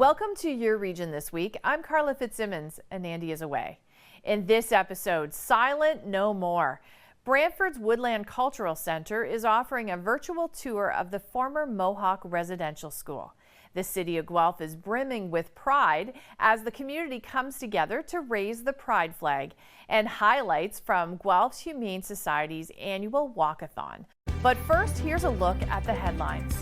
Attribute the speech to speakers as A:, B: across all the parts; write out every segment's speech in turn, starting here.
A: Welcome to Your Region This Week. I'm Carla Fitzsimmons, and Andy is away. In this episode, Silent No More. Brantford's Woodland Cultural Center is offering a virtual tour of the former Mohawk Residential School. The city of Guelph is brimming with pride as the community comes together to raise the pride flag, and highlights from Guelph's Humane Society's annual walkathon. But first, here's a look at the headlines.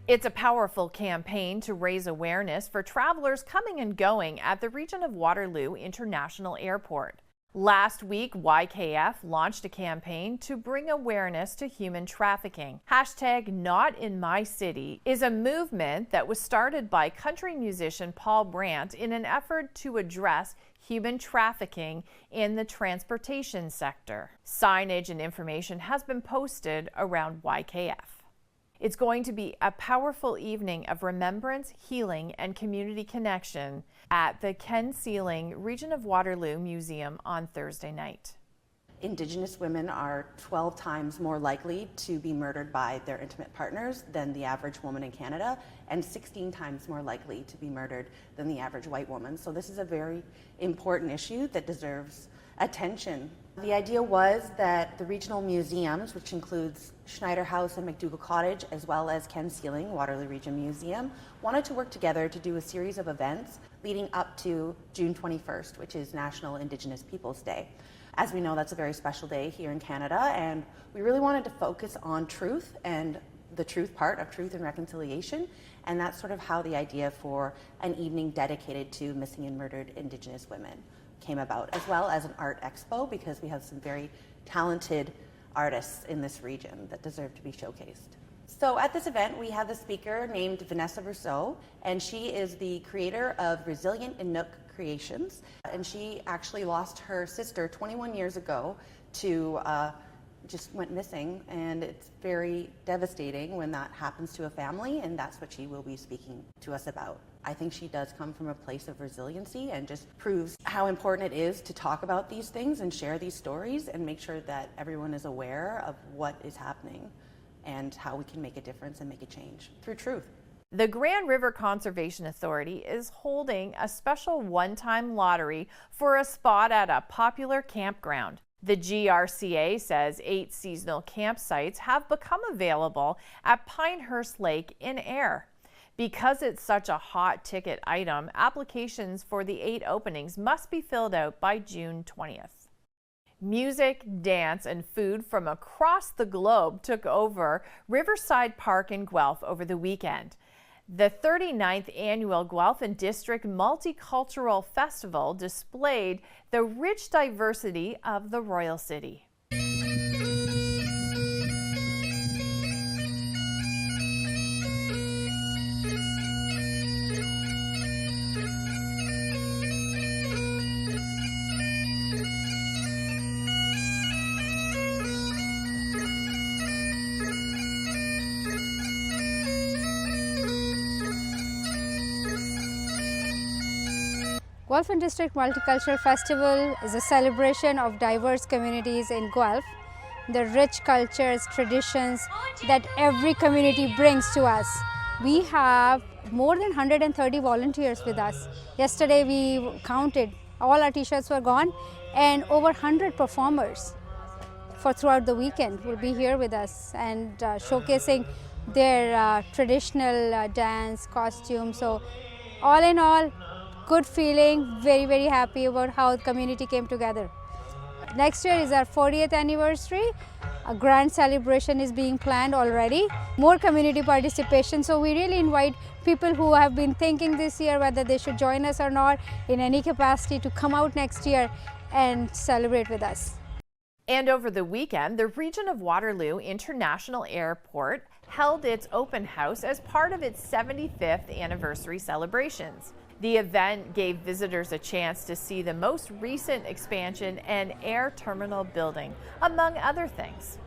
A: It's a powerful campaign to raise awareness for travelers coming and going at the Region of Waterloo International Airport. Last week, YKF launched a campaign to bring awareness to human trafficking. Hashtag Not in My City is a movement that was started by country musician Paul Brandt in an effort to address human trafficking in the transportation sector. Signage and information has been posted around YKF. It's going to be a powerful evening of remembrance, healing, and community connection at the Ken Sealing Region of Waterloo Museum on Thursday night.
B: Indigenous women are 12 times more likely to be murdered by their intimate partners than the average woman in Canada, and 16 times more likely to be murdered than the average white woman. So this is a very important issue that deserves attention. The idea was that the regional museums, which includes Schneider House and McDougall Cottage, as well as Ken Sealing, Waterloo Region Museum, wanted to work together to do a series of events leading up to June 21st, which is National Indigenous Peoples Day. As we know, that's a very special day here in Canada, and we really wanted to focus on truth and the truth part of truth and reconciliation, and that's sort of how the idea for an evening dedicated to missing and murdered Indigenous women came about, as well as an art expo, because we have some very talented artists in this region that deserve to be showcased. So at this event, we have a speaker named Vanessa Rousseau, and she is the creator of Resilient Inuk Creations, and she actually lost her sister 21 years ago to just went missing, and it's very devastating when that happens to a family, and that's what she will be speaking to us about. I think she does come from a place of resiliency and just proves how important it is to talk about these things and share these stories and make sure that everyone is aware of what is happening and how we can make a difference and make a change through truth.
A: The Grand River Conservation Authority is holding a special one-time lottery for a spot at a popular campground. The GRCA says 8 seasonal campsites have become available at Pinehurst Lake in Ayr. Because it's such a hot ticket item, applications for the 8 openings must be filled out by June 20th. Music, dance, and food from across the globe took over Riverside Park in Guelph over the weekend. The 39th annual Guelph and District Multicultural Festival displayed the rich diversity of the Royal City.
C: Guelph and District Multicultural Festival is a celebration of diverse communities in Guelph, the rich cultures, traditions that every community brings to us. We have more than 130 volunteers with us. Yesterday we counted, all our t-shirts were gone, and over 100 performers for throughout the weekend will be here with us and showcasing their traditional dance, costumes. So all in all, good feeling, very, very happy about how the community came together. Next year is our 40th anniversary. A grand celebration is being planned already. More community participation, so we really invite people who have been thinking this year whether they should join us or not in any capacity to come out next year and celebrate with us.
A: And over the weekend, the Region of Waterloo International Airport held its open house as part of its 75th anniversary celebrations. The event gave visitors a chance to see the most recent expansion and air terminal building, among other things.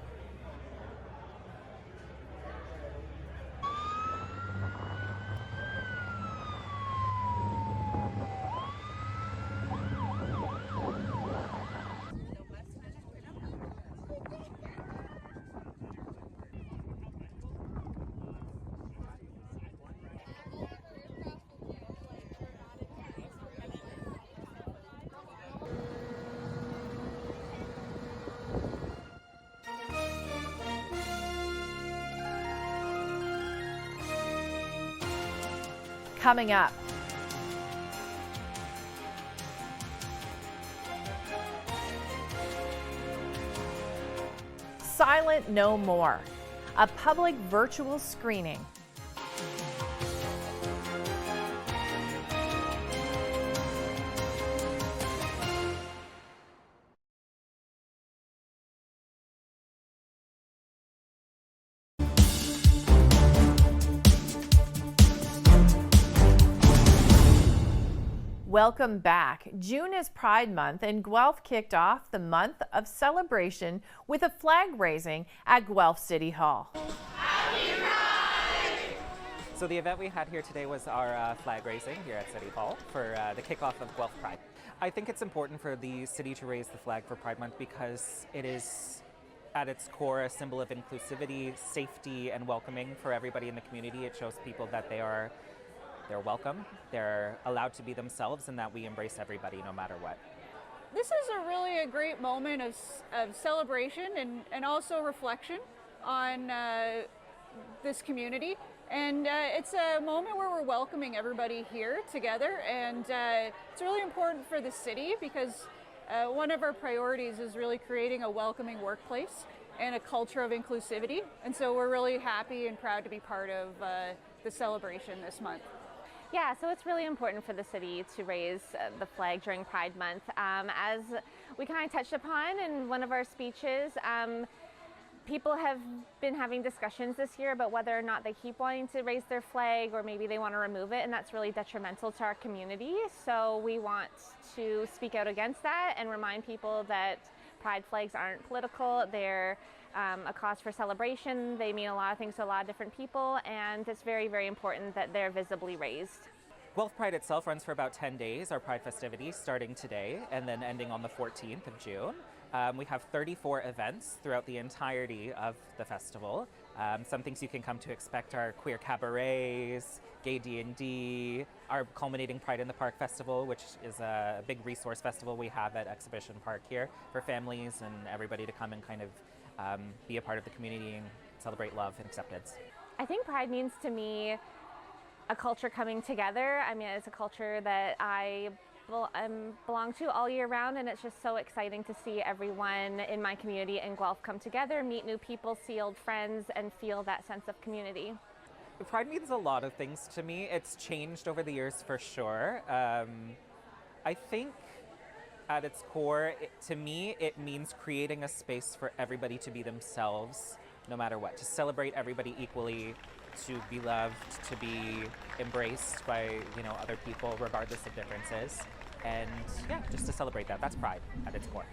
A: Coming up, Silent No More, a public virtual screening. Welcome back. June is Pride Month, and Guelph kicked off the month of celebration with a flag raising at Guelph City Hall.
D: So the event we had here today was our flag raising here at City Hall for the kickoff of Guelph Pride. I think it's important for the city to raise the flag for Pride Month because it is at its core a symbol of inclusivity, safety, and welcoming for everybody in the community. It shows people that they're welcome, they're allowed to be themselves, and that we embrace everybody no matter what.
E: This is a great moment of celebration and also reflection on this community. And it's a moment where we're welcoming everybody here together, and it's really important for the city because one of our priorities is really creating a welcoming workplace and a culture of inclusivity. And so we're really happy and proud to be part of the celebration this month.
F: Yeah, so it's really important for the city to raise the flag during Pride Month. As we kind of touched upon in one of our speeches, people have been having discussions this year about whether or not they keep wanting to raise their flag or maybe they want to remove it, and that's really detrimental to our community. So we want to speak out against that and remind people that pride flags aren't political. They're a cause for celebration. They mean a lot of things to a lot of different people, and it's very, very important that they're visibly raised.
D: Guelph Pride itself runs for about 10 days, our Pride festivities starting today and then ending on the 14th of June. We have 34 events throughout the entirety of the festival. Some things you can come to expect are queer cabarets, gay D&D, our culminating Pride in the Park Festival, which is a big resource festival we have at Exhibition Park here for families and everybody to come and kind of be a part of the community and celebrate love and acceptance.
F: I think Pride means to me a culture coming together. I mean, it's a culture that I belong to all year round, and it's just so exciting to see everyone in my community in Guelph come together, meet new people, see old friends, and feel that sense of community.
D: Pride means a lot of things to me. It's changed over the years for sure. I think at its core, to me, it means creating a space for everybody to be themselves, no matter what, to celebrate everybody equally, to be loved, to be embraced by, other people regardless of differences. And yeah, just to celebrate that. That's Pride at its core.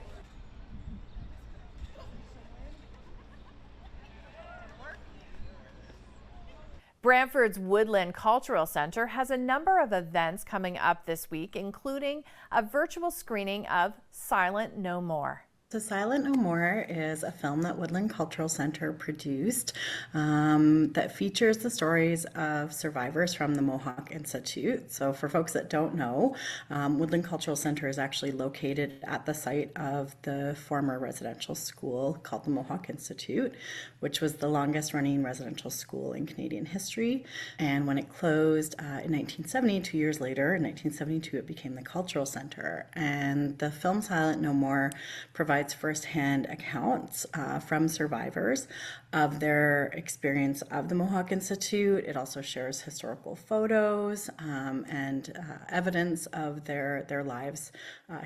A: Brantford's Woodland Cultural Center has a number of events coming up this week, including a virtual screening of Silent No More.
G: So Silent No More is a film that Woodland Cultural Center produced that features the stories of survivors from the Mohawk Institute. So for folks that don't know, Woodland Cultural Center is actually located at the site of the former residential school called the Mohawk Institute, which was the longest running residential school in Canadian history. And when it closed in 1970, 2 years later, in 1972, it became the Cultural Center. And the film Silent No More provides firsthand accounts from survivors of their experience of the Mohawk Institute. It also shares historical photos and evidence of their lives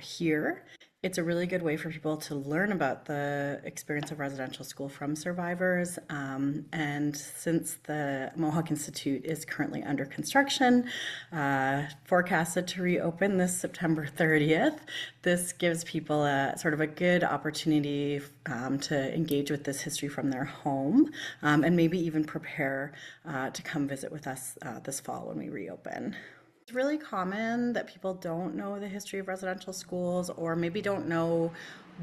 G: here. It's a really good way for people to learn about the experience of residential school from survivors. And since the Mohawk Institute is currently under construction, forecasted to reopen this September 30th, this gives people a sort of a good opportunity to engage with this history from their home and maybe even prepare to come visit with us this fall when we reopen. It's really common that people don't know the history of residential schools or maybe don't know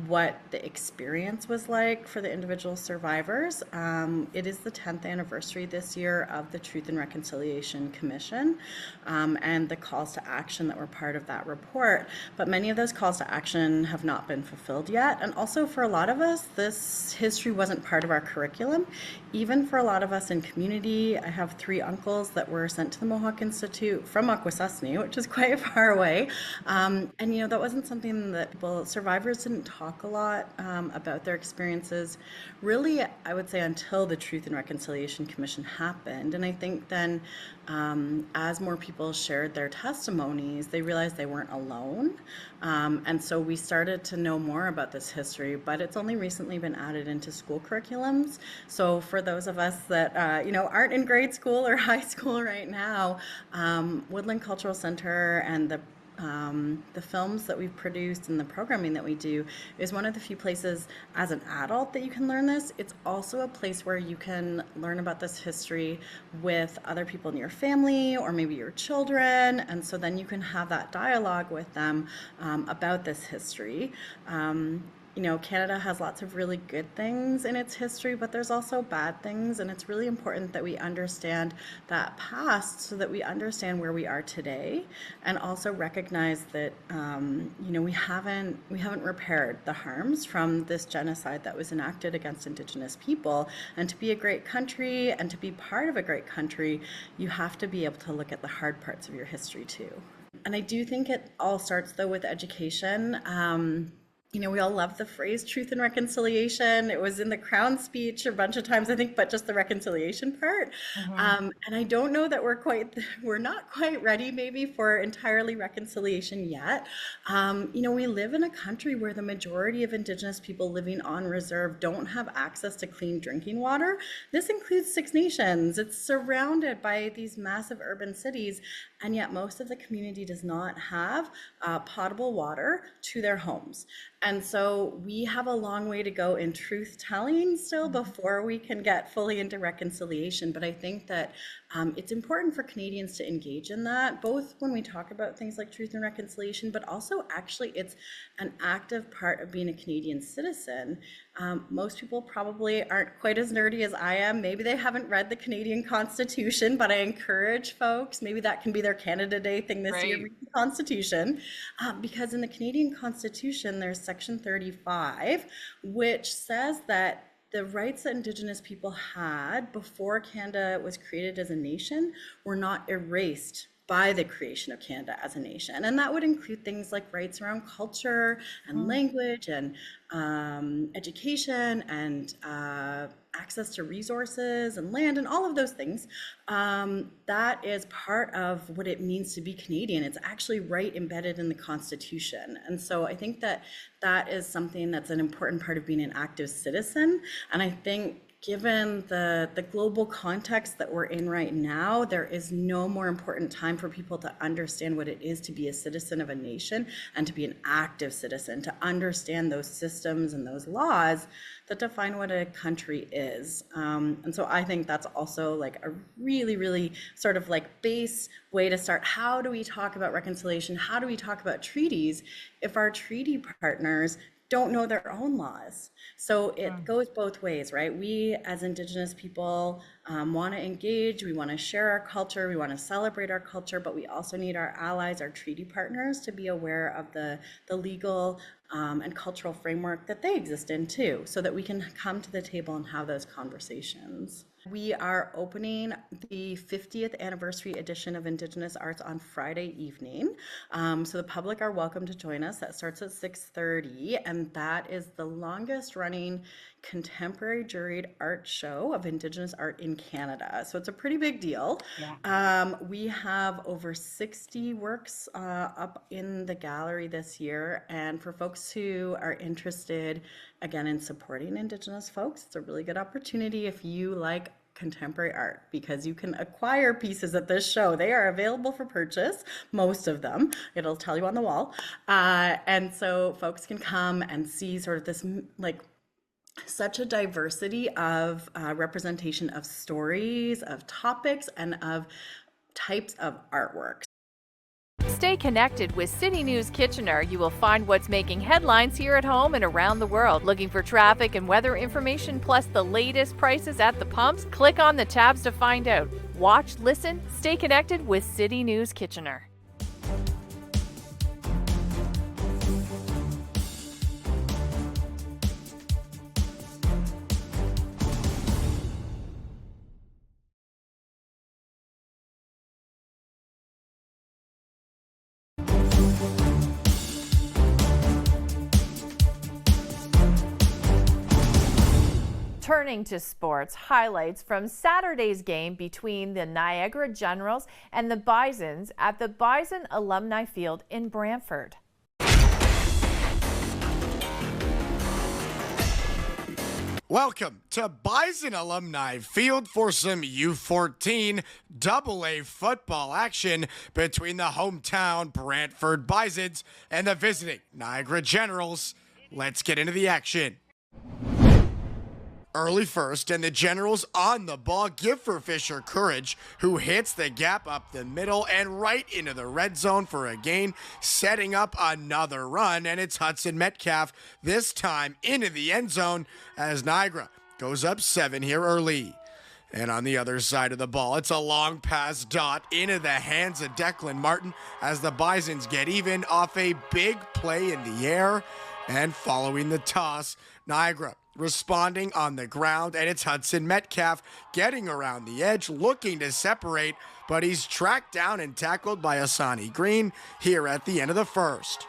G: what the experience was like for the individual survivors. It is the 10th anniversary this year of the Truth and Reconciliation Commission, and the calls to action that were part of that report. But many of those calls to action have not been fulfilled yet. And also for a lot of us, this history wasn't part of our curriculum. Even for a lot of us in community, I have 3 uncles that were sent to the Mohawk Institute from Akwesasne, which is quite far away. And that wasn't something that survivors didn't talk a lot about their experiences, really, I would say, until the Truth and Reconciliation Commission happened. And I think then as more people shared their testimonies, they realized they weren't alone. And so we started to know more about this history, but it's only recently been added into school curriculums. So for those of us that aren't in grade school or high school right now, Woodland Cultural Center and the films that we've produced and the programming that we do is one of the few places as an adult that you can learn this. It's also a place where you can learn about this history with other people in your family or maybe your children, and so then you can have that dialogue with them about this history. Canada has lots of really good things in its history, but there's also bad things, and it's really important that we understand that past so that we understand where we are today, and also recognize that we haven't repaired the harms from this genocide that was enacted against Indigenous people. And to be a great country and to be part of a great country, you have to be able to look at the hard parts of your history too. And I do think it all starts though with education. We all love the phrase truth and reconciliation. It was in the Crown speech a bunch of times, I think, but just the reconciliation part. And I don't know that we're not quite ready maybe for entirely reconciliation yet. We live in a country where the majority of Indigenous people living on reserve don't have access to clean drinking water. This includes 6 nations. It's surrounded by these massive urban cities, and yet most of the community does not have potable water to their homes. And so we have a long way to go in truth telling still before we can get fully into reconciliation. But I think that it's important for Canadians to engage in that, both when we talk about things like truth and reconciliation, but also actually it's an active part of being a Canadian citizen. Most people probably aren't quite as nerdy as I am. Maybe they haven't read the Canadian Constitution, but I encourage folks, maybe that can be their Canada Day thing this year, read the Constitution, because in the Canadian Constitution, there's Section 35, which says that the rights that Indigenous people had before Canada was created as a nation were not erased by the creation of Canada as a nation. And that would include things like rights around culture and language and education and access to resources and land and all of those things. That is part of what it means to be Canadian. It's actually right embedded in the Constitution. And so I think that that is something that's an important part of being an active citizen. And I think given the global context that we're in right now, there is no more important time for people to understand what it is to be a citizen of a nation and to be an active citizen, to understand those systems and those laws that define what a country is. And so I think that's also like a really, really sort of like base way to start. How do we talk about reconciliation? How do we talk about treaties if our treaty partners don't know their own laws? So it goes both ways, right? We as Indigenous people want to engage, we want to share our culture, we want to celebrate our culture, but we also need our allies, our treaty partners, to be aware of the legal and cultural framework that they exist in too, so that we can come to the table and have those conversations. We are opening the 50th anniversary edition of Indigenous Arts on Friday evening. So the public are welcome to join us. That starts at 6:30, and that is the longest running contemporary juried art show of Indigenous art in Canada. So it's a pretty big deal. Yeah. We have over 60 works up in the gallery this year. And for folks who are interested, again, in supporting Indigenous folks, it's a really good opportunity if you like contemporary art, because you can acquire pieces at this show. They are available for purchase, most of them. It'll tell you on the wall. And so folks can come and see sort of this like such a diversity of representation of stories, of topics, and of types of artworks.
A: Stay connected with City News Kitchener. You will find what's making headlines here at home and around the world. Looking for traffic and weather information plus the latest prices at the pumps? Click on the tabs to find out. Watch, listen, stay connected with City News Kitchener. Turning to sports, highlights from Saturday's game between the Niagara Generals and the Bisons at the Bison Alumni Field in Brantford.
H: Welcome to Bison Alumni Field for some U14 AA football action between the hometown Brantford Bisons and the visiting Niagara Generals. Let's get into the action. Early first, and the Generals on the ball give for Fisher Courage, who hits the gap up the middle and right into the red zone for a gain, setting up another run, and it's Hudson Metcalf, this time into the end zone as Niagara goes up 7 here early. And on the other side of the ball, it's a long pass dot into the hands of Declan Martin as the Bisons get even off a big play in the air. And following the toss, Niagara responding on the ground, and it's Hudson Metcalf getting around the edge, looking to separate, but he's tracked down and tackled by Asani Green here at the end of the first.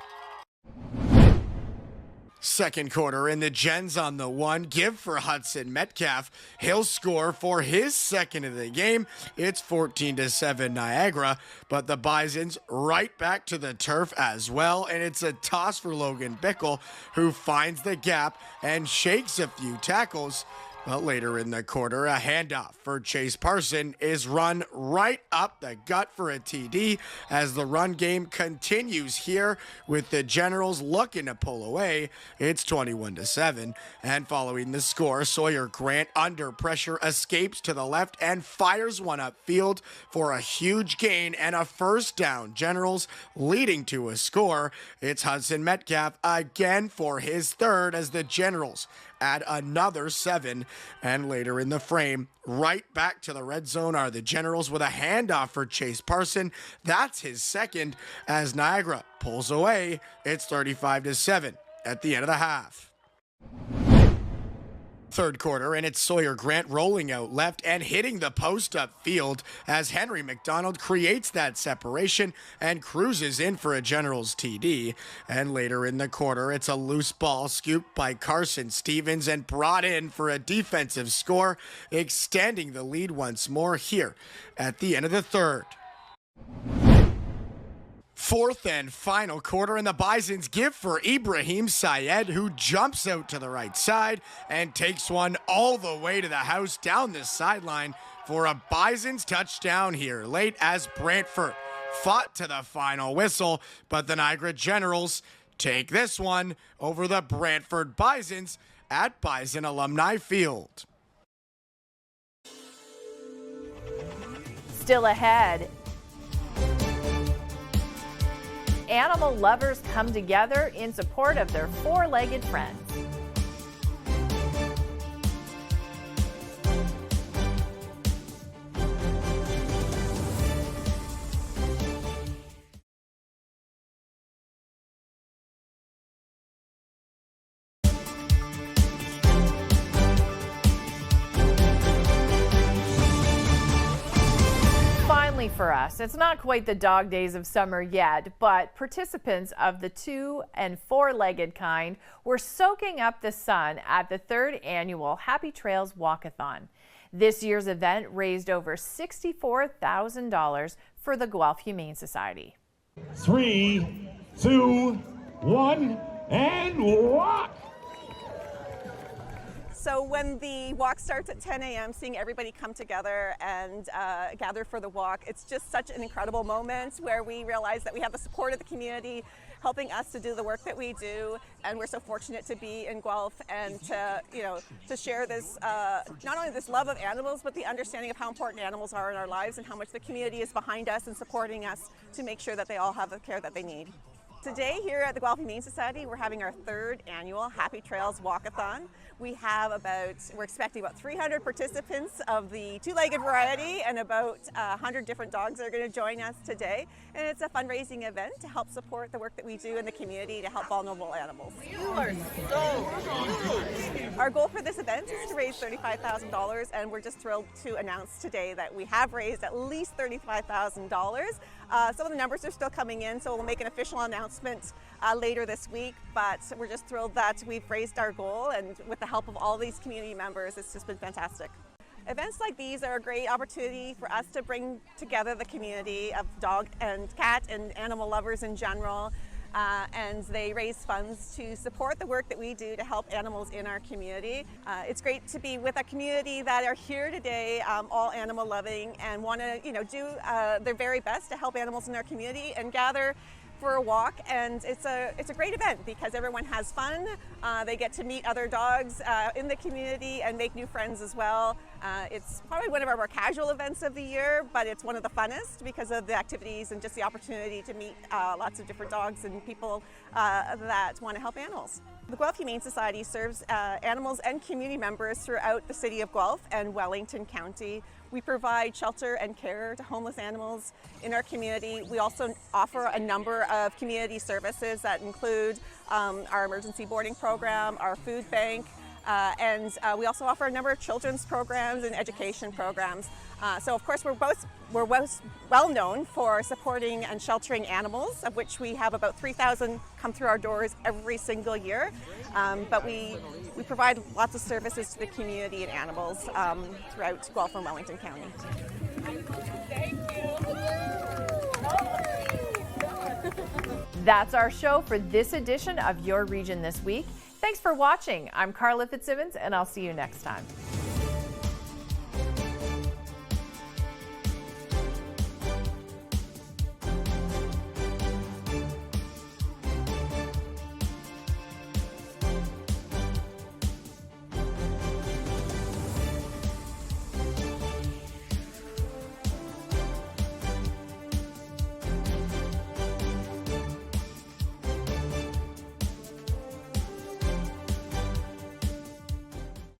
H: Second quarter, and the Gens on the one give for Hudson Metcalf. He'll score for his second of the game. It's 14-7 Niagara, but the Bisons right back to the turf as well, and it's a toss for Logan Bickle, who finds the gap and shakes a few tackles. But later in the quarter, a handoff for Chase Parson is run right up the gut for a TD as the run game continues here with the Generals looking to pull away. It's 21-7. And following the score, Sawyer Grant under pressure escapes to the left and fires one upfield for a huge gain and a first down. Generals leading to a score. It's Hudson Metcalf again for his third as the Generals add another 7, and later in the frame, right back to the red zone are the Generals with a handoff for Chase Parson. That's his second as Niagara pulls away. It's 35-7 at the end of the half. Third quarter, and it's Sawyer Grant rolling out left and hitting the post upfield as Henry McDonald creates that separation and cruises in for a Generals TD. And later in the quarter, it's a loose ball scooped by Carson Stevens and brought in for a defensive score, extending the lead once more here at the end of the third. Fourth and final quarter, and the Bisons give for Ibrahim Syed, who jumps out to the right side and takes one all the way to the house down the sideline for a Bisons touchdown here late as Brantford fought to the final whistle, but the Niagara Generals take this one over the Brantford Bisons at Bison Alumni Field.
A: Still ahead, animal lovers come together in support of their four-legged friends. For us, it's not quite the dog days of summer yet, but participants of the 2- and 4-legged kind were soaking up the sun at the 3rd annual Happy Trails Walkathon. This year's event raised over $64,000 for the Guelph Humane Society.
I: 3, 2, 1, and walk!
J: So when the walk starts at 10 a.m., seeing everybody come together and gather for the walk, it's just such an incredible moment where we realize that we have the support of the community helping us to do the work that we do. And we're so fortunate to be in Guelph and to, to share this, not only this love of animals, but the understanding of how important animals are in our lives and how much the community is behind us and supporting us to make sure that they all have the care that they need. Today here at the Guelph Humane Society, we're having our 3rd annual Happy Trails Walkathon. We're expecting about 300 participants of the 2-legged variety, and about 100 different dogs are going to join us today. And it's a fundraising event to help support the work that we do in the community to help vulnerable animals. You are so cute! Our goal for this event is to raise $35,000, and we're just thrilled to announce today that we have raised at least $35,000. Some of the numbers are still coming in, so we'll make an official announcement later this week, but we're just thrilled that we've raised our goal, and with the help of all these community members, it's just been fantastic. Events like these are a great opportunity for us to bring together the community of dog and cat and animal lovers in general, and they raise funds to support the work that we do to help animals in our community. It's great to be with a community that are here today, all animal loving, and want to do their very best to help animals in our community and gather for a walk. And it's a great event because everyone has fun. They get to meet other dogs in the community and make new friends as well. It's probably one of our more casual events of the year, but it's one of the funnest because of the activities and just the opportunity to meet lots of different dogs and people that want to help animals. The Guelph Humane Society serves animals and community members throughout the city of Guelph and Wellington County. We provide shelter and care to homeless animals in our community. We also offer a number of community services that include our emergency boarding program, our food bank, and we also offer a number of children's programs and education programs. So of course we're well known for supporting and sheltering animals, of which we have about 3,000 come through our doors every single year. But we provide lots of services to the community and animals throughout Guelph and Wellington County.
A: That's our show for this edition of Your Region This Week. Thanks for watching. I'm Carla Fitzsimmons, and I'll see you next time.